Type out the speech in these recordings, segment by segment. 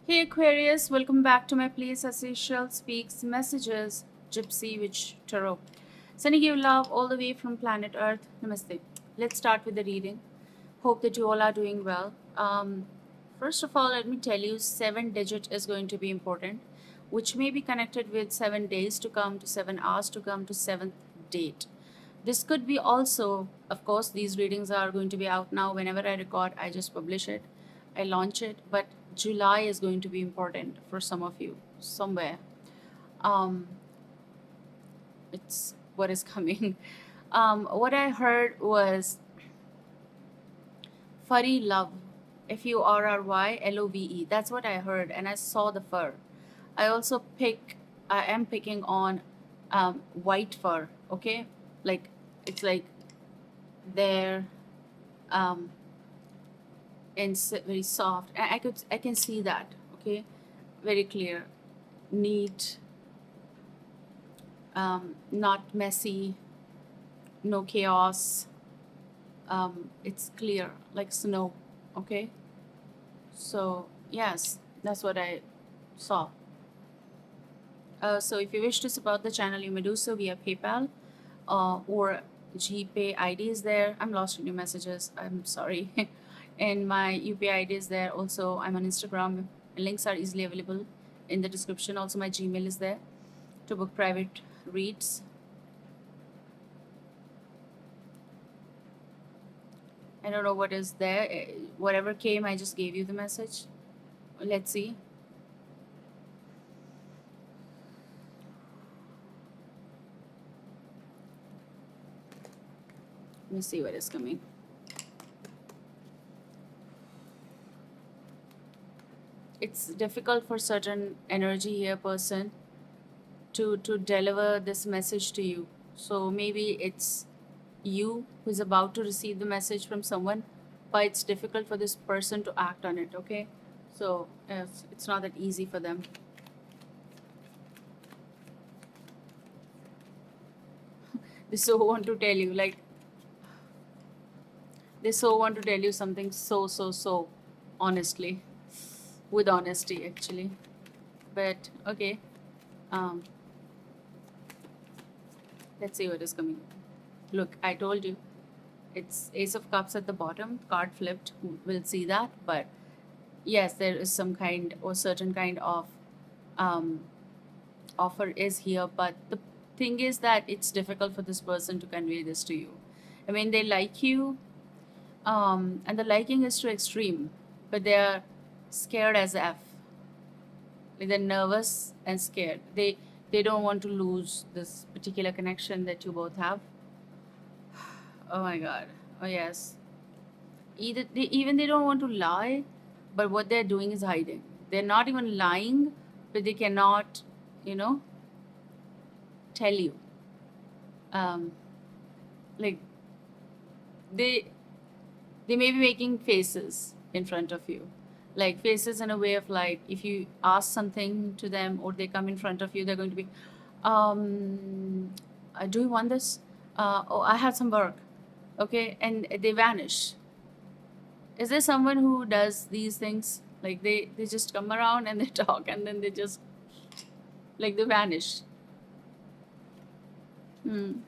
Hey Aquarius, welcome back to my place as Seychelle Speaks Messages, Gypsy Witch Tarot. Sending you love all the way from planet Earth. Namaste. Let's start with the reading. Hope that you all are doing well. First of all, let me tell you, 7 digit is going to be important, which may be connected with 7 days to come, to 7 hours to come, to seventh date. This could be also, of course, these readings are going to be out now. Whenever I record, I just publish it, I launch it. But July is going to be important for some of you somewhere. Um, it's what is coming. What I heard was furry love. FURRYLOVE. That's what I heard, and I saw the fur. I also I am picking on white fur. Okay, like it's like there. Um, and very soft. I can see that. Okay, very clear, neat, not messy, no chaos. It's clear like snow. Okay, so yes, that's what I saw. So if you wish to support the channel, you may do so via PayPal or GPay ID is there. I'm lost in your messages. I'm sorry. And my UPI ID is there. Also, I'm on Instagram. Links are easily available in the description. Also, my Gmail is there to book private reads. I don't know what is there. Whatever came, I just gave you the message. Let's see. Let me see what is coming. It's difficult for certain energy here person to deliver this message to you. So maybe it's you who is about to receive the message from someone, but it's difficult for this person to act on it. Okay, so it's not that easy for them. They so want to tell you, like they so want to tell you something so honestly, with honesty actually. But okay, um, let's see what is coming. Look, I told you, it's Ace of Cups at the bottom, card flipped. We'll see that, but yes, there is some kind or certain kind of um, offer is here, but the thing is that it's difficult for this person to convey this to you. I mean, they like you, and the liking is too extreme, but they are scared as f. Like they're nervous and scared. They don't want to lose this particular connection that you both have. Oh my god. Oh yes. Even they don't want to lie, but what they're doing is hiding. They're not even lying, but they cannot, you know, tell you. Um, like they they may be making faces in front of you, like faces in a way of like if you ask something to them or they come in front of you, they're going to be, do you want this? Oh, I have some work. Okay, and they vanish. Is there someone who does these things? Like they just come around and they talk and then they just like they vanish. Hmm.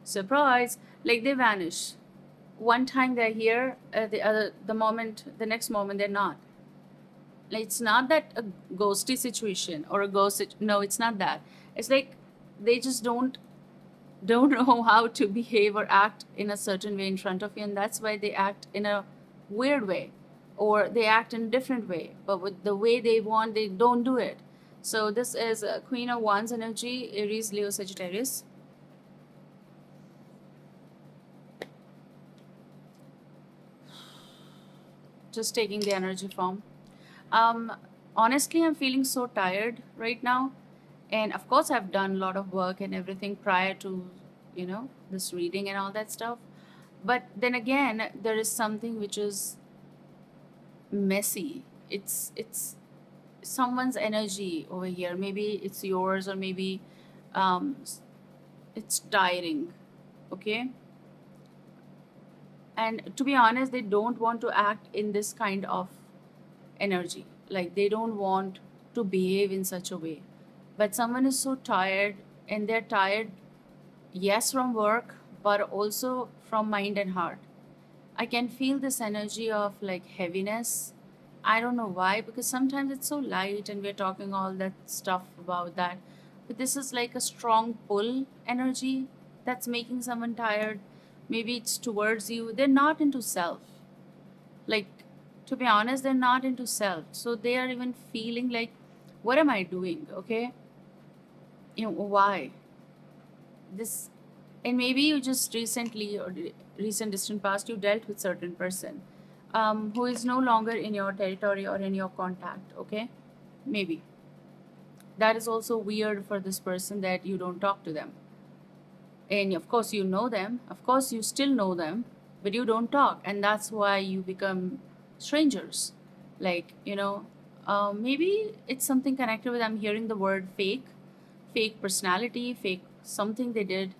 Surprise! Like they vanish. One time they're here, the next moment they're not. Like it's not that a ghosty situation or a no, it's not that. It's like they just don't know how to behave or act in a certain way in front of you, and that's why they act in a weird way or they act in a different way, but with the way they want they don't do it. So this is Queen of Wands energy, Aries, Leo, Sagittarius. Just taking the energy form. um Honestly, I'm feeling so tired right now, and of course I've done a lot of work and everything prior to this reading and all that stuff. But then again, there is something which is messy. It's someone's energy over here. Maybe it's yours, or maybe um it's tiring. Okay, and to be honest, they don't want to act in this kind of energy. Like they don't want to behave in such a way. But someone is so tired, and they're tired, yes, from work, but also from mind and heart. I can feel this energy of like heaviness. I don't know why, because sometimes it's so light and we're talking all that stuff about that. But this is like a strong pull energy that's making someone tired. Maybe it's towards you. They're not into self. Like, to be honest, they're not into self. So they are even feeling like, what am I doing? Okay. Why? This, and maybe you just recently or recent distant past you dealt with certain person who is no longer in your territory or in your contact. Okay, maybe that is also weird for this person that you don't talk to them, and of course you know them, of course you still know them, but you don't talk, and that's why you become strangers. Like, maybe it's something connected with, I'm hearing the word fake, fake personality, fake something they did,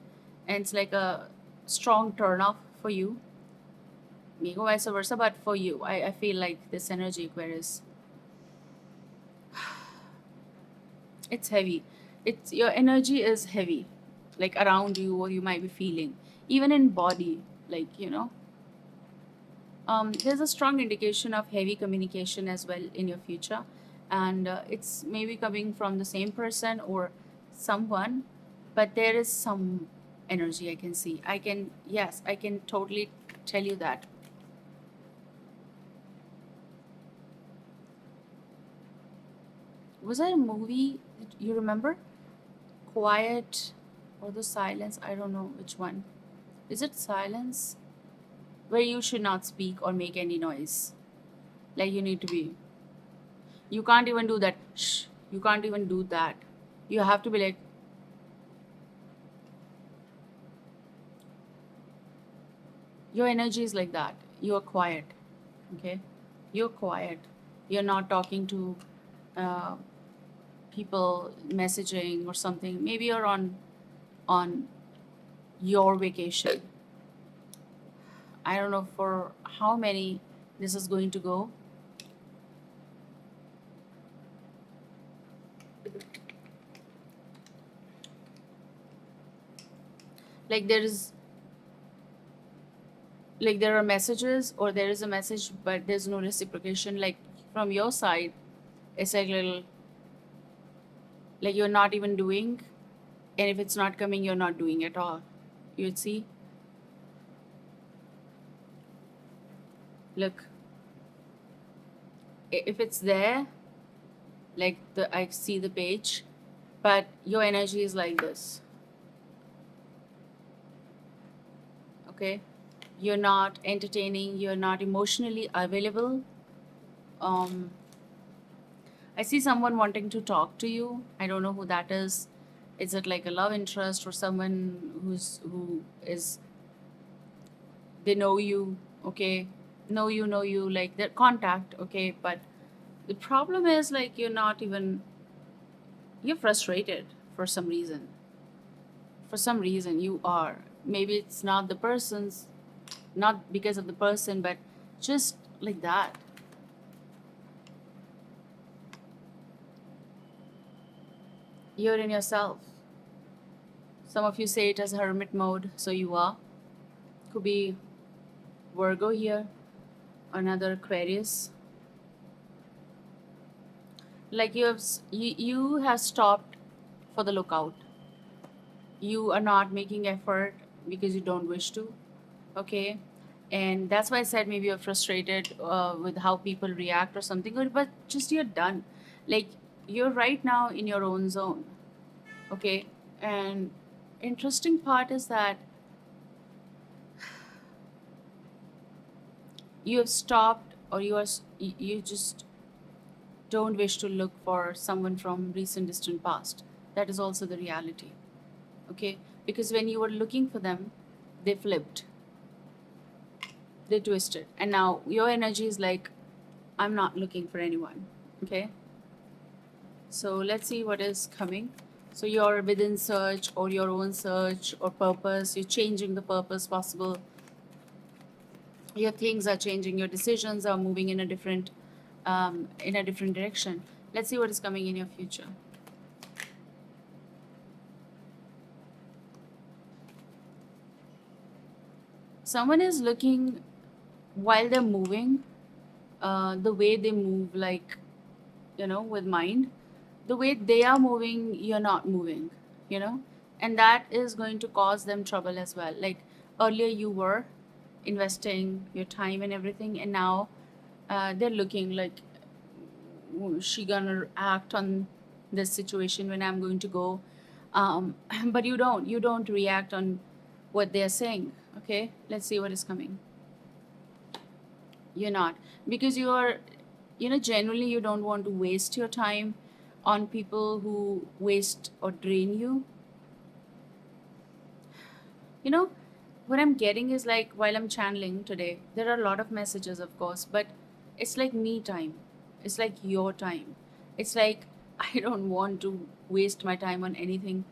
and it's like a strong turn off for you. Maybe vice versa, but for you, I feel like this energy, Aquarius, it's heavy. It's your energy is heavy, like around you, or you might be feeling, even in body, like there's a strong indication of heavy communication as well in your future, and it's maybe coming from the same person or someone, but there is some energy I can see. I can, yes, I can totally tell you that. Was that a movie? You remember? Quiet or the silence? I don't know which one. Is it silence? Where you should not speak or make any noise. Like you need to be. You can't even do that. Shh. You can't even do that. You have to be like, your energy is like that. You're quiet. Okay? You're quiet. You're not talking to uh, people, messaging or something. Maybe you're on your vacation. I don't know for how many this is going to go. Like there is, like there are messages, or there is a message but there's no reciprocation, like from your side. It's like little, like you're not even doing, and if it's not coming, you're not doing at all. You'd see, look, if it's there, like the I see the page, but your energy is like this. Okay, you're not entertaining, you're not emotionally available. um I see someone wanting to talk to you. I don't know who that is. Is it like a love interest or someone who is, they know you, okay? Know you, like their contact, okay? But the problem is like you're not even, you're frustrated for some reason. For some reason you are. Maybe it's not the person's, not because of the person, but just like that. You're in yourself. Some of you say it as hermit mode, so you are. Could be Virgo here, another Aquarius. Like you have stopped for the lookout. You are not making effort because you don't wish to. Okay, and that's why I said maybe you're frustrated with how people react or something. But just you're done. Like you're right now in your own zone. Okay, and interesting part is that you have stopped, or you just don't wish to look for someone from recent distant past. That is also the reality. Okay, because when you were looking for them, they flipped, they twisted, and now your energy is like, I'm not looking for anyone. Okay, so let's see what is coming. So you're within search or your own search or purpose, you're changing the purpose possible, your things are changing, your decisions are moving in a different in a different direction. Let's see what is coming in your future. Someone is looking while they're moving, the way they move, like, with mind, the way they are moving, you're not moving, you know, and that is going to cause them trouble as well. Like earlier, you were investing your time and everything, and now they're looking like, she gonna act on this situation when I'm going to go. But you don't react on what they're saying. Okay, let's see what is coming. You're not, because you're, genuinely you don't want to waste your time on people who waste or drain you. You know, what I'm getting is like, while I'm channeling today, there are a lot of messages, of course, but it's like me time. It's like your time. It's like I don't want to waste my time on anything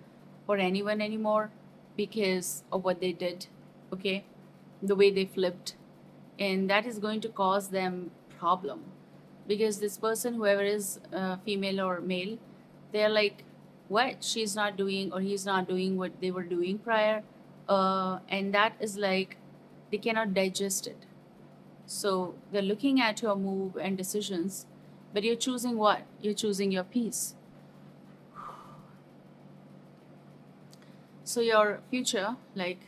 or anyone anymore because of what they did, okay? The way they flipped. And that is going to cause them problem, because this person, whoever is female or male, they're like, what, she's not doing or he's not doing what they were doing prior, and that is like, they cannot digest it. So they're looking at your move and decisions, but you're choosing what? You're choosing your peace. So your future, like,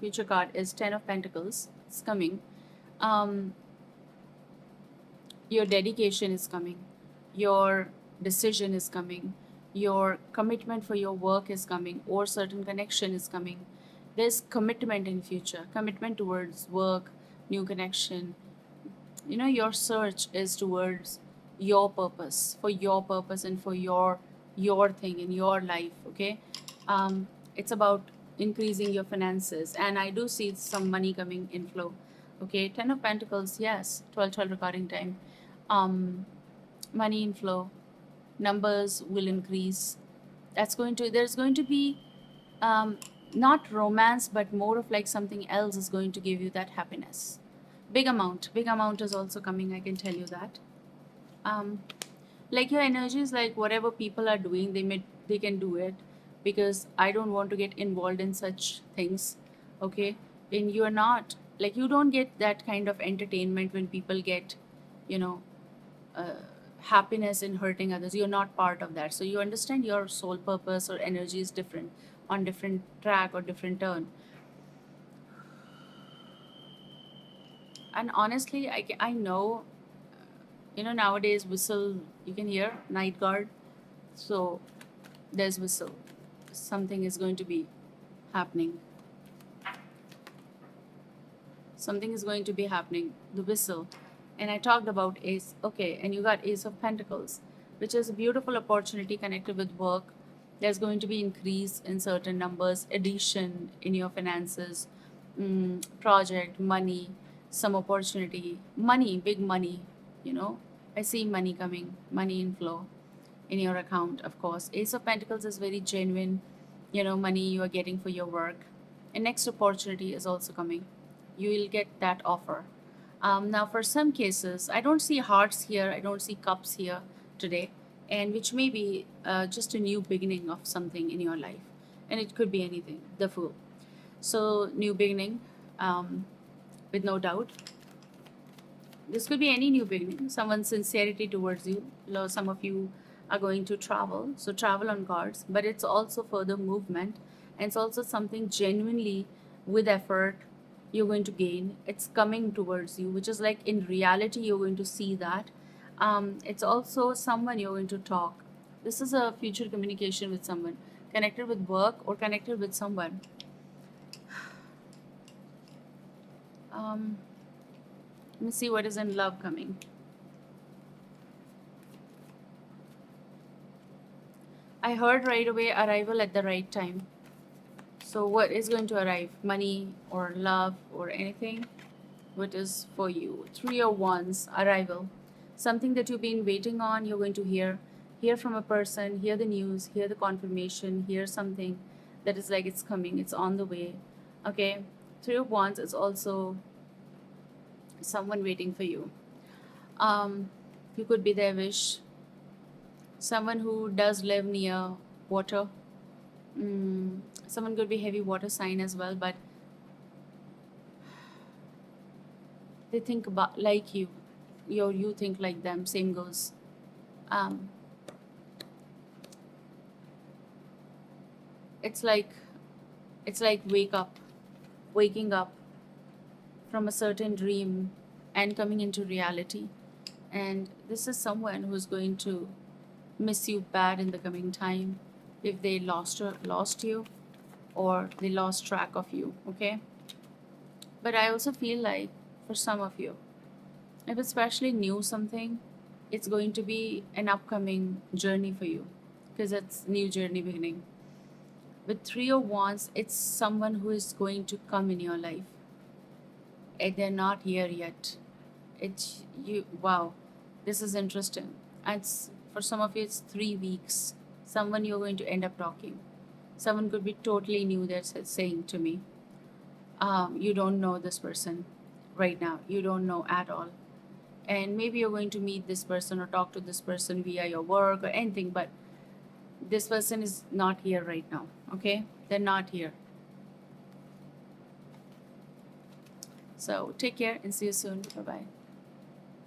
future card is 10 of Pentacles. It's coming. um your dedication is coming, your decision is coming, your commitment for your work is coming, or certain connection is coming. There's commitment in future, commitment towards work, new connection. Your search is towards your purpose, for your purpose, and for your thing in your life. Okay, it's about increasing your finances, and I do see some money coming inflow. Okay, 10 of Pentacles, yes, 12 recording time. um Money inflow, numbers will increase. There's going to be, um not romance, but more of like something else is going to give you that happiness. Big amount is also coming, I can tell you that. um like, your energy is like, whatever people are doing, they can do it, because I don't want to get involved in such things. Okay, and you're not, like, you don't get that kind of entertainment when people get, you know uh, happiness in hurting others. You're not part of that, so you understand your soul purpose or energy is different, on different track or different turn. And honestly, I know, nowadays, whistle, you can hear night guard. So there's whistle, something is going to be happening, something is going to be happening, the whistle. And I talked about ace. Okay, and you got Ace of Pentacles, which is a beautiful opportunity connected with work. There's going to be increase in certain numbers, addition in your finances, project, money, some opportunity, money, big money. I see money coming, money inflow in your account. Of course, Ace of Pentacles is very genuine, money you are getting for your work. And next opportunity is also coming, you will get that offer. Now, for some cases, I don't see hearts here, I don't see cups here today, and which may be just a new beginning of something in your life. And it could be anything, the Fool. So, new beginning, um, with no doubt. This could be any new beginning, someone's sincerity towards you. Some of you are going to travel, so travel on cards, but it's also further movement, and it's also something genuinely with effort you're going to gain. It's coming towards you, which is like, in reality, you're going to see that. It's also someone you're going to talk. This is a future communication with someone, connected with work or connected with someone. Um, Let me see what is in love coming. I heard right away, arrival at the right time. So, what is going to arrive? Money or love or anything? What is for you? 3 of Wands, arrival. Something that you've been waiting on, you're going to hear. Hear from a person, hear the news, hear the confirmation, hear something that is like, it's coming, it's on the way. Okay? 3 of Wands is also someone waiting for you. Um, You could be their wish. Someone who does live near water. Someone could be heavy water sign as well, but they think about like you. You think like them. Same goes. Um, it's like waking up from a certain dream and coming into reality. And this is someone who's going to miss you bad in the coming time if they lost you or they lost track of you. Okay, but I also feel like for some of you, if especially new something, it's going to be an upcoming journey for you because it's new journey beginning. With Three of Wands, it's someone who is going to come in your life. And they're not here yet. It's you. Wow, this is interesting. And for some of you, it's 3 weeks. Someone you're going to end up talking. Someone could be totally new that's saying to me, you don't know this person right now. You don't know at all. And maybe you're going to meet this person or talk to this person via your work or anything, but this person is not here right now. Okay? They're not here. So take care and see you soon. Bye bye.